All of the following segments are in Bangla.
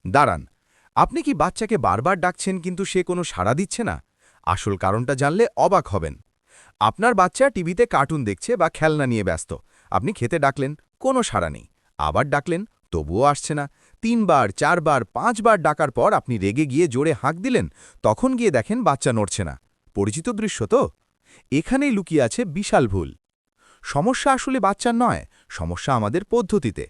দাঁড়ান, আপনি কি বাচ্চাকে বারবার ডাকছেন কিন্তু সে কোনো সাড়া দিচ্ছে না? আসল কারণটা জানলে অবাক হবেন। আপনার বাচ্চা টিভিতে কার্টুন দেখছে বা খেলনা নিয়ে ব্যস্ত। আপনি খেতে ডাকলেন, কোনো সাড়া নেই। আবার ডাকলেন, তবুও আসছে না। ৩ বার, ৪ বার, ৫ বার ডাকার পর আপনি রেগে গিয়ে জোরে হাঁক দিলেন, তখন গিয়ে দেখেন বাচ্চা নড়ছে না। পরিচিত দৃশ্য তো? এখানেই লুকিয়ে আছে বিশাল ভুল। সমস্যা আসলে বাচ্চার নয়, সমস্যা আমাদের পদ্ধতিতে।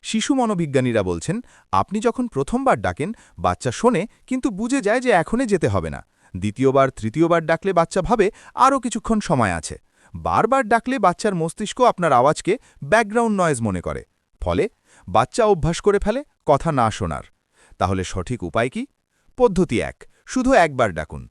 শিশু মনোবিজ্ঞানীরা বলছেন, আপনি যখন প্রথমবার ডাকেন, বাচ্চা শোনে কিন্তু বুঝে যায় যে এখনই যেতে হবে না। দ্বিতীয়বার, তৃতীয়বার ডাকলে বাচ্চা ভাবে আরও কিছুক্ষণ সময় আছে। বারবার ডাকলে বাচ্চার মস্তিষ্ক আপনার আওয়াজকে ব্যাকগ্রাউন্ড নয়েজ মনে করে। ফলে বাচ্চা অভ্যাস করে ফেলে কথা না শোনার। তাহলে সঠিক উপায় কি? পদ্ধতি ১, শুধু একবার ডাকুন।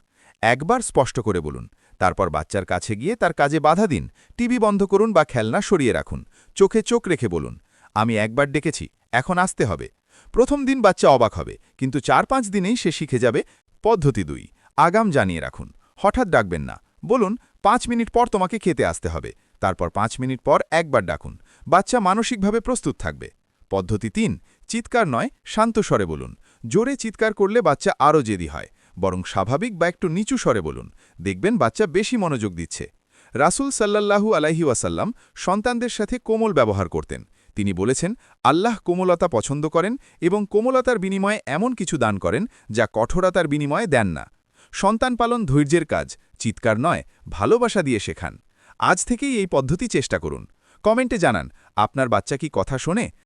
একবার স্পষ্ট করে বলুন। তারপর বাচ্চার কাছে গিয়ে তার কাজে বাধা দিন। টিভি বন্ধ করুন বা খেলনা সরিয়ে রাখুন। চোখে চোখ রেখে বলুন, আমি একবার ডেকেছি, এখন আসতে হবে। প্রথম দিন বাচ্চা অবাক হবে, কিন্তু ৪-৫ দিনেই সে শিখে যাবে। পদ্ধতি ২, আগাম জানিয়ে রাখুন। হঠাৎ ডাকবেন না। বলুন, ৫ মিনিট পর তোমাকে খেতে আসতে হবে। তারপর ৫ মিনিট পর একবার ডাকুন। বাচ্চা মানসিকভাবে প্রস্তুত থাকবে। পদ্ধতি ৩, চিৎকার নয়, শান্ত স্বরে বলুন। জোরে চিৎকার করলে বাচ্চা আরও জেদি হয়। বরং স্বাভাবিক বা একটু নিচু স্বরে বলুন। দেখবেন বাচ্চা বেশি মনোযোগ দিচ্ছে। রাসূল সাল্লাল্লাহু আলাইহি ওয়াসাল্লাম সন্তানদের সাথে কোমল ব্যবহার করতেন। তিনি বলেছেন, আল্লাহ কোমলতা পছন্দ করেন এবং কোমলতার বিনিময়ে এমন কিছু দান করেন যা কঠোরতার বিনিময়ে দেন না। সন্তান পালন ধৈর্যের কাজ, চিৎকার নয়, ভালোবাসা দিয়ে শেখান। আজ থেকেই এই পদ্ধতি চেষ্টা করুন। কমেন্টে জানান, আপনার বাচ্চা কি কথা শোনে?